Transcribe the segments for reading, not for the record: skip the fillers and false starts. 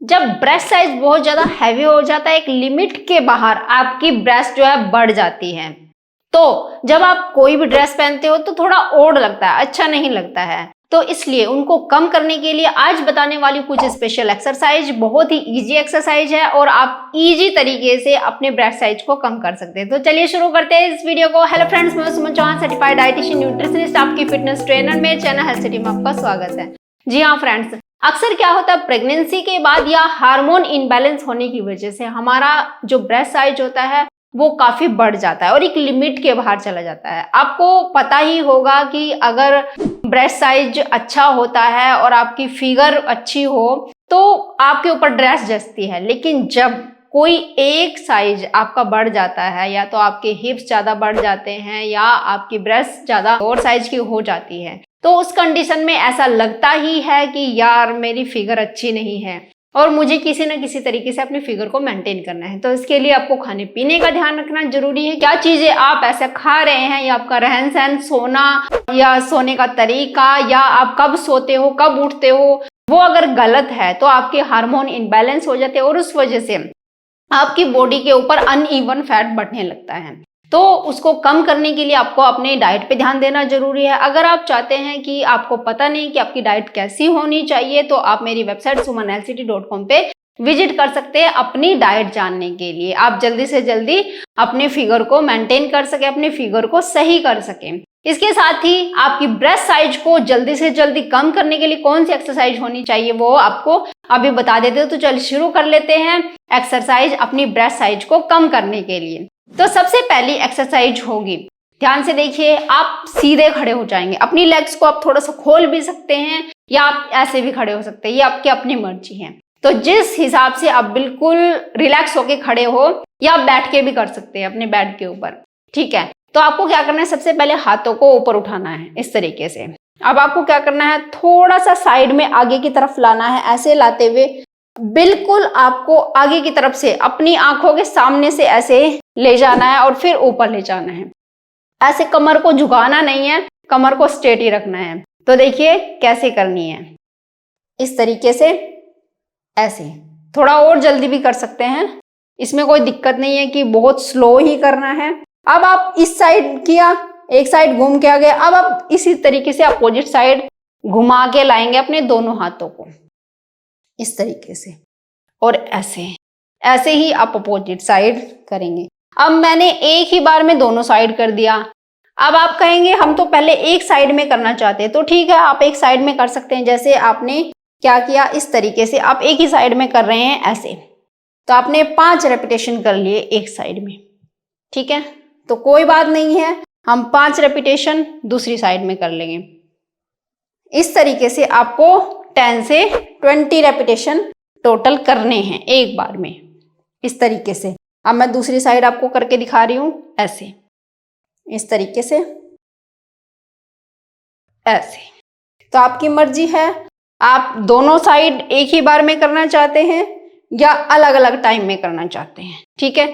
जब breast size बहुत ज्यादा हैवी हो जाता है, एक लिमिट के बाहर आपकी ब्रेस्ट जो है बढ़ जाती है, तो जब आप कोई भी ड्रेस पहनते हो तो थोड़ा ओड लगता है, अच्छा नहीं लगता है। तो इसलिए उनको कम करने के लिए आज बताने वाली कुछ स्पेशल एक्सरसाइज, बहुत ही इजी एक्सरसाइज है और आप इजी तरीके से अपने ब्रेस्ट साइज को कम कर सकते हैं। तो चलिए शुरू करते हैं इस वीडियो को। हेलो फ्रेंड्स, मैं सुमन चौहान, सर्टिफाइड डाइटिशियन न्यूट्रिशनिस्ट, आपकी फिटनेस ट्रेनर। मेरे चैनल हेल्थ सिटी में आपका स्वागत है। जी हाँ फ्रेंड्स, अक्सर क्या होता है प्रेगनेंसी के बाद या हार्मोन इनबैलेंस होने की वजह से हमारा जो ब्रेस्ट साइज होता है वो काफी बढ़ जाता है और एक लिमिट के बाहर चला जाता है। आपको पता ही होगा कि अगर ब्रेस्ट साइज अच्छा होता है और आपकी फिगर अच्छी हो तो आपके ऊपर ड्रेस जचती है, लेकिन जब कोई एक साइज आपका बढ़ जाता है, या तो आपके हिप्स ज्यादा बढ़ जाते हैं या आपकी ब्रेस्ट ज्यादा और साइज की हो जाती है, तो उस कंडीशन में ऐसा लगता ही है कि यार मेरी फिगर अच्छी नहीं है और मुझे किसी न किसी तरीके से अपनी फिगर को मेंटेन करना है। तो इसके लिए आपको खाने पीने का ध्यान रखना जरूरी है। क्या चीजें आप ऐसा खा रहे हैं, या आपका रहन सहन, सोना या सोने का तरीका, या आप कब सोते हो, कब उठते हो, वो अगर गलत है तो आपके हार्मोन इनबैलेंस हो जाते हैं और उस वजह से आपकी बॉडी के ऊपर अनइवन फैट बढ़ने लगता है। तो उसको कम करने के लिए आपको अपने डाइट पे ध्यान देना जरूरी है। अगर आप चाहते हैं कि आपको पता नहीं कि आपकी डाइट कैसी होनी चाहिए, तो आप मेरी वेबसाइट sumanhealthcity.com पे विजिट कर सकते हैं अपनी डाइट जानने के लिए। आप जल्दी से जल्दी अपने फिगर को मेंटेन कर सके, अपने फिगर को सही कर सके। इसके साथ ही आपकी ब्रेस्ट साइज को जल्दी से जल्दी कम करने के लिए कौन सी एक्सरसाइज होनी चाहिए वो आपको अभी बता देते हो। तो चलिए शुरू कर लेते हैं एक्सरसाइज अपनी ब्रेस्ट साइज को कम करने के लिए। तो सबसे पहली एक्सरसाइज होगी, ध्यान से देखिए, आप सीधे खड़े हो जाएंगे। अपनी लेग्स को आप थोड़ा सा खोल भी सकते हैं या आप ऐसे भी खड़े हो सकते हैं, ये आपकी अपनी मर्जी है। तो जिस हिसाब से आप बिल्कुल रिलैक्स होके खड़े हो, या आप बैठ के भी कर सकते हैं अपने बेड के ऊपर, ठीक है। तो आपको क्या करना है, सबसे पहले हाथों को ऊपर उठाना है इस तरीके से। अब आपको क्या करना है, थोड़ा सा साइड में आगे की तरफ लाना है, ऐसे लाते हुए बिल्कुल आपको आगे की तरफ से अपनी आंखों के सामने से ऐसे ले जाना है और फिर ऊपर ले जाना है। ऐसे कमर को झुकाना नहीं है, कमर को स्ट्रेट ही रखना है। तो देखिए कैसे करनी है, इस तरीके से, ऐसे। थोड़ा और जल्दी भी कर सकते हैं, इसमें कोई दिक्कत नहीं है कि बहुत स्लो ही करना है। अब आप इस साइड किया, एक साइड घूम के आ गए, अब आप इसी तरीके से अपोजिट साइड घुमा के लाएंगे अपने दोनों हाथों को इस तरीके से, और ऐसे ऐसे ही आप अपोजिट साइड करेंगे। अब मैंने एक ही बार में दोनों साइड कर दिया। अब आप कहेंगे हम तो पहले एक साइड में करना चाहते हैं, तो ठीक है, आप एक साइड में कर सकते हैं। जैसे आपने क्या किया, इस तरीके से आप एक ही साइड में कर रहे हैं ऐसे, तो आपने 5 रेपिटेशन कर लिए एक साइड में, ठीक है। तो कोई बात नहीं है, हम 5 रेपिटेशन दूसरी साइड में कर लेंगे। इस तरीके से आपको 10 से 20 रेपिटेशन टोटल करने हैं एक बार में, इस तरीके से। अब मैं दूसरी साइड आपको करके दिखा रही हूं, ऐसे, इस तरीके से, ऐसे। तो आपकी मर्जी है, आप दोनों साइड एक ही बार में करना चाहते हैं या अलग अलग टाइम में करना चाहते हैं, ठीक है।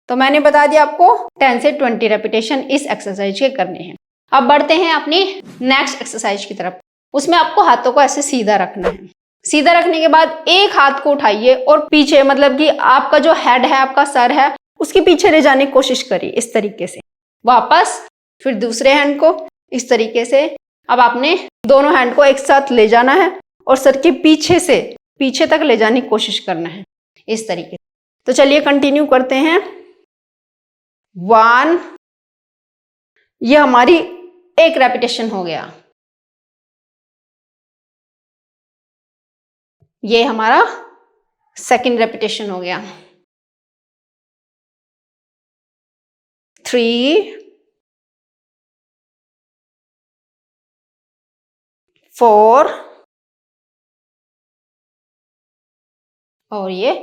तो मैंने बता दिया आपको 10 से 20 रेपिटेशन इस एक्सरसाइज के करने हैं। अब बढ़ते हैं अपनी नेक्स्ट एक्सरसाइज की तरफ। उसमें आपको हाथों को ऐसे सीधा रखना है। सीधा रखने के बाद एक हाथ को उठाइए और पीछे, मतलब कि आपका जो हेड है, आपका सर है, उसके पीछे ले जाने की कोशिश करिए इस तरीके से। वापस फिर दूसरे हैंड को इस तरीके से। अब आपने दोनों हैंड को एक साथ ले जाना है और सर के पीछे से पीछे तक ले जाने की कोशिश करना है इस तरीके से। तो चलिए कंटिन्यू करते हैं। 1, ये हमारी एक रेपिटेशन हो गया, ये हमारा सेकंड रेपिटेशन हो गया। 3, 4 और ये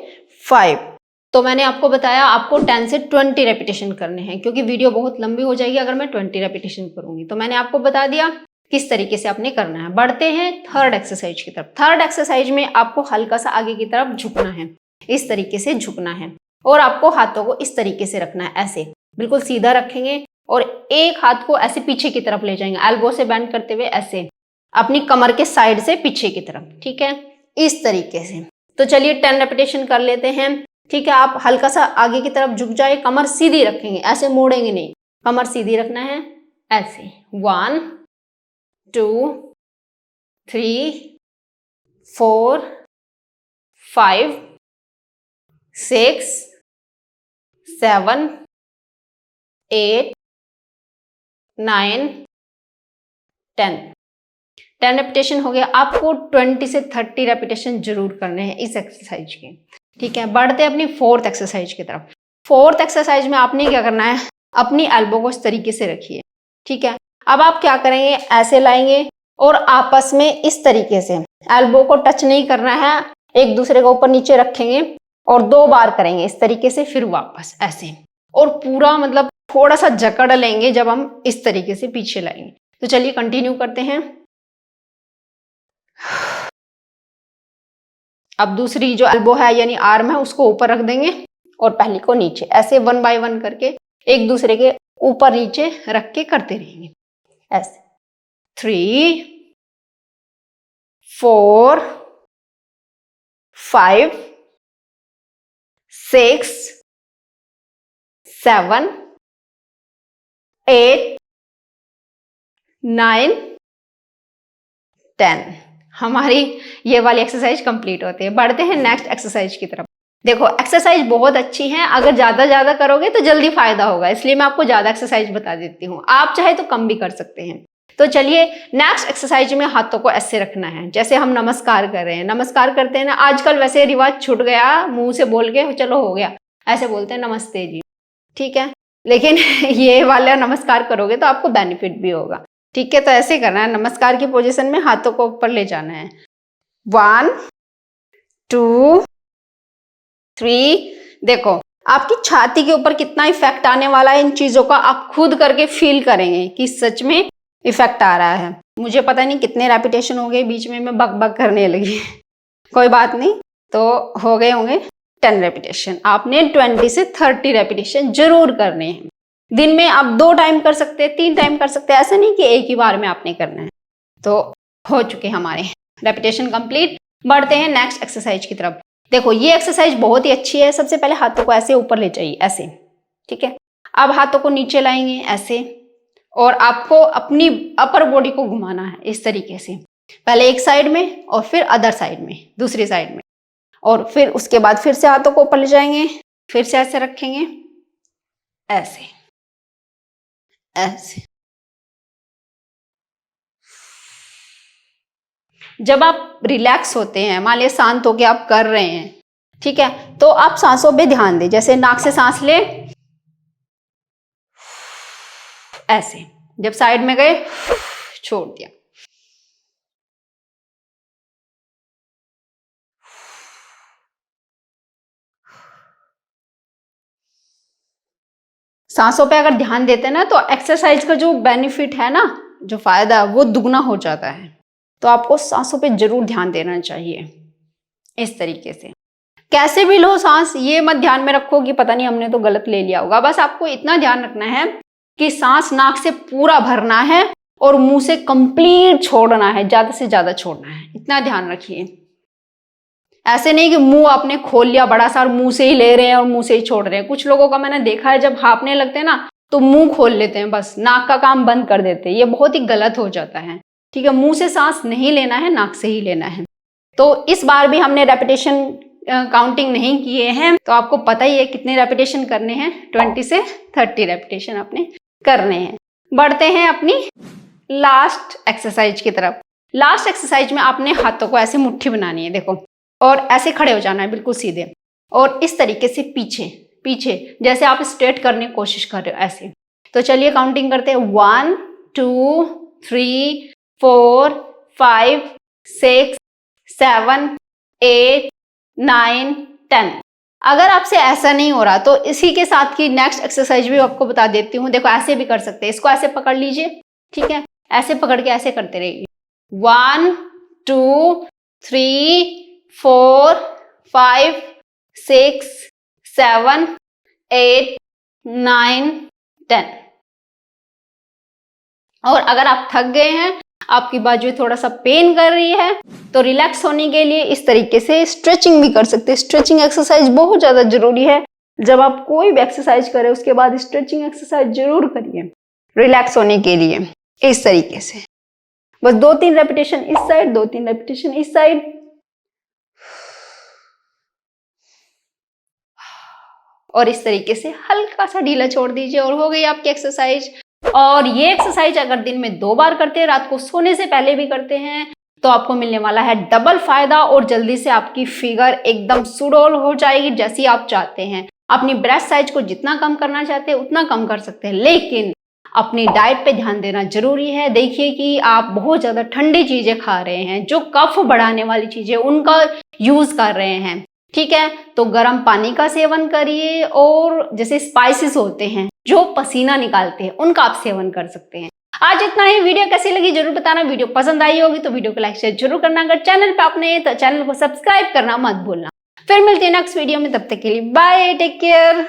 5। तो मैंने आपको बताया आपको 10 से 20 रेपिटेशन करने हैं, क्योंकि वीडियो बहुत लंबी हो जाएगी अगर मैं 20 रेपिटेशन करूंगी। तो मैंने आपको बता दिया किस तरीके से आपने करना है। बढ़ते हैं थर्ड एक्सरसाइज की तरफ। थर्ड एक्सरसाइज में आपको हल्का सा आगे की तरफ झुकना है, इस तरीके से झुकना है, और आपको हाथों को इस तरीके से रखना है, ऐसे बिल्कुल सीधा रखेंगे और एक हाथ को ऐसे पीछे की तरफ ले जाएंगे, एल्बो से बेंड करते हुए ऐसे अपनी कमर के साइड से पीछे की तरफ, ठीक है, इस तरीके से। तो चलिए 10 रेपिटेशन कर लेते हैं। ठीक है, आप हल्का सा आगे की तरफ झुक जाए, कमर सीधी रखेंगे, ऐसे मोड़ेंगे नहीं, कमर सीधी रखना है ऐसे। 1 2 3 4 5 6 7 8 9 10 रेपिटेशन हो गया। आपको 20 से 30 रेपिटेशन जरूर करने हैं इस एक्सरसाइज के। ठीक है, बढ़ते हैं अपनी 4th एक्सरसाइज की तरफ। 4th एक्सरसाइज में आपने क्या करना है, अपनी एल्बो को इस तरीके से रखिए। ठीक है, अब आप क्या करेंगे, ऐसे लाएंगे और आपस में इस तरीके से एल्बो को टच नहीं करना है, एक दूसरे को ऊपर नीचे रखेंगे और 2 बार करेंगे इस तरीके से, फिर वापस ऐसे, और पूरा मतलब थोड़ा सा जकड़ लेंगे जब हम इस तरीके से पीछे लाएंगे। तो चलिए कंटिन्यू करते हैं। अब दूसरी जो एल्बो है यानी आर्म है उसको ऊपर रख देंगे और पहली को नीचे, ऐसे 1 बाय 1 करके एक दूसरे के ऊपर नीचे रख के करते रहेंगे ऐसे। 3 4 5 6 7 8 9 10 हमारी ये वाली एक्सरसाइज कंप्लीट होती है। बढ़ते हैं नेक्स्ट एक्सरसाइज की तरफ। देखो एक्सरसाइज बहुत अच्छी है, अगर ज्यादा करोगे तो जल्दी फायदा होगा, इसलिए मैं आपको ज्यादा एक्सरसाइज बता देती हूँ। आप चाहे तो कम भी कर सकते हैं। तो चलिए नेक्स्ट एक्सरसाइज में हाथों को ऐसे रखना है जैसे हम नमस्कार कर रहे हैं। नमस्कार करते हैं ना, आजकल वैसे रिवाज छूट गया, मुंह से बोल के चलो हो गया, ऐसे बोलते हैं नमस्ते जी। ठीक है, लेकिन ये वाला नमस्कार करोगे तो आपको बेनिफिट भी होगा। ठीक है, तो ऐसे करना है, नमस्कार की पोजीशन में हाथों को ऊपर ले जाना है। 1 2 3। देखो आपकी छाती के ऊपर कितना इफेक्ट आने वाला है इन चीजों का, आप खुद करके फील करेंगे कि सच में इफेक्ट आ रहा है। मुझे पता नहीं कितने रेपिटेशन हो गए, बीच में मैं बक बक करने लगी कोई बात नहीं, तो हो गए होंगे 10 रेपिटेशन। आपने 20 से 30 रेपिटेशन जरूर करने हैं। दिन में आप 2 टाइम कर सकते हैं, 3 टाइम कर सकते हैं, ऐसा नहीं कि एक ही बार में आपने करना है। तो हो चुके हमारे रेपिटेशन कंप्लीट। बढ़ते हैं नेक्स्ट एक्सरसाइज की तरफ। देखो ये एक्सरसाइज बहुत ही अच्छी है। सबसे पहले हाथों को ऐसे ऊपर ले जाइए ऐसे। ठीक है, अब हाथों को नीचे लाएंगे ऐसे, और आपको अपनी अपर बॉडी को घुमाना है इस तरीके से, पहले एक साइड में और फिर अदर साइड में, दूसरी साइड में, और फिर उसके बाद फिर से हाथों को ऊपर ले जाएंगे, फिर से ऐसे रखेंगे ऐसे ऐसे। जब आप रिलैक्स होते हैं, मान लिया शांत होकर आप कर रहे हैं, ठीक है, तो आप सांसों पे ध्यान दें। जैसे नाक से सांस ले, ऐसे, जब साइड में गए छोड़ दिया। सांसों पे अगर ध्यान देते हैं ना तो एक्सरसाइज का जो बेनिफिट है ना, जो फायदा वो दुगना हो जाता है। तो आपको सांसों पे जरूर ध्यान देना चाहिए इस तरीके से। कैसे भी लो सांस, ये मत ध्यान में रखो कि पता नहीं हमने तो गलत ले लिया होगा। बस आपको इतना ध्यान रखना है कि सांस नाक से पूरा भरना है और मुंह से कंप्लीट छोड़ना है, ज्यादा से ज्यादा छोड़ना है, इतना ध्यान रखिए। ऐसे नहीं कि मुंह आपने खोल लिया बड़ा सा और मुंह से ही ले रहे हैं और मुंह से ही छोड़ रहे हैं। कुछ लोगों का मैंने देखा है, जब हाँफने लगते हैं ना तो मुंह खोल लेते हैं, बस नाक का काम बंद कर देते हैं। ये बहुत ही गलत हो जाता है। ठीक है, मुंह से सांस नहीं लेना है, नाक से ही लेना है। तो इस बार भी हमने रेपिटेशन काउंटिंग नहीं किए हैं, तो आपको पता ही है कितने रेपिटेशन करने हैं, 20 से 30 रेपिटेशन आपने करने हैं। बढ़ते हैं अपनी लास्ट एक्सरसाइज की तरफ। लास्ट एक्सरसाइज में आपने हाथों को ऐसे मुट्ठी बनानी है, देखो, और ऐसे खड़े हो जाना है बिल्कुल सीधे, और इस तरीके से पीछे पीछे, जैसे आप स्ट्रेट करने की कोशिश कर रहे हो ऐसे। तो चलिए काउंटिंग करते हैं। 1 2 3 4 5 6 7 8 9 10। अगर आपसे ऐसा नहीं हो रहा तो इसी के साथ की नेक्स्ट एक्सरसाइज भी आपको बता देती हूँ। देखो ऐसे भी कर सकते हैं, इसको ऐसे पकड़ लीजिए, ठीक है, ऐसे पकड़ के ऐसे करते रहिए। 1 2 3 4 5 6 7 8 9 10। और अगर आप थक गए हैं, आपकी बाजू थोड़ा सा पेन कर रही है, तो रिलैक्स होने के लिए इस तरीके से स्ट्रेचिंग भी कर सकते हैं। स्ट्रेचिंग एक्सरसाइज बहुत ज्यादा जरूरी है। जब आप कोई भी एक्सरसाइज करें उसके बाद स्ट्रेचिंग एक्सरसाइज जरूर करिए रिलैक्स होने के लिए। इस तरीके से बस 2-3 रेपिटेशन इस साइड, 2-3 रेपिटेशन इस साइड। और इस तरीके से हल्का सा ढीला छोड़ दीजिए और हो गई आपकी एक्सरसाइज। और ये एक्सरसाइज अगर दिन में 2 बार करते हैं, रात को सोने से पहले भी करते हैं, तो आपको मिलने वाला है डबल फायदा और जल्दी से आपकी फिगर एकदम सुडौल हो जाएगी जैसी आप चाहते हैं। अपनी ब्रेस्ट साइज को जितना कम करना चाहते हैं उतना कम कर सकते हैं, लेकिन अपनी डाइट पे ध्यान देना जरूरी है। देखिए कि आप बहुत ज्यादा ठंडी चीजें खा रहे हैं, जो कफ बढ़ाने वाली चीजें उनका यूज कर रहे हैं, ठीक है। तो गर्म पानी का सेवन करिए और जैसे स्पाइसेस होते हैं जो पसीना निकालते हैं उनका आप सेवन कर सकते हैं। आज इतना ही। वीडियो कैसी लगी जरूर बताना। वीडियो पसंद आई होगी तो वीडियो को लाइक शेयर जरूर करना। अगर चैनल पे आप नए हैं तो चैनल को सब्सक्राइब करना मत भूलना। फिर मिलते हैं नेक्स्ट वीडियो में, तब तक के लिए बाय, टेक केयर।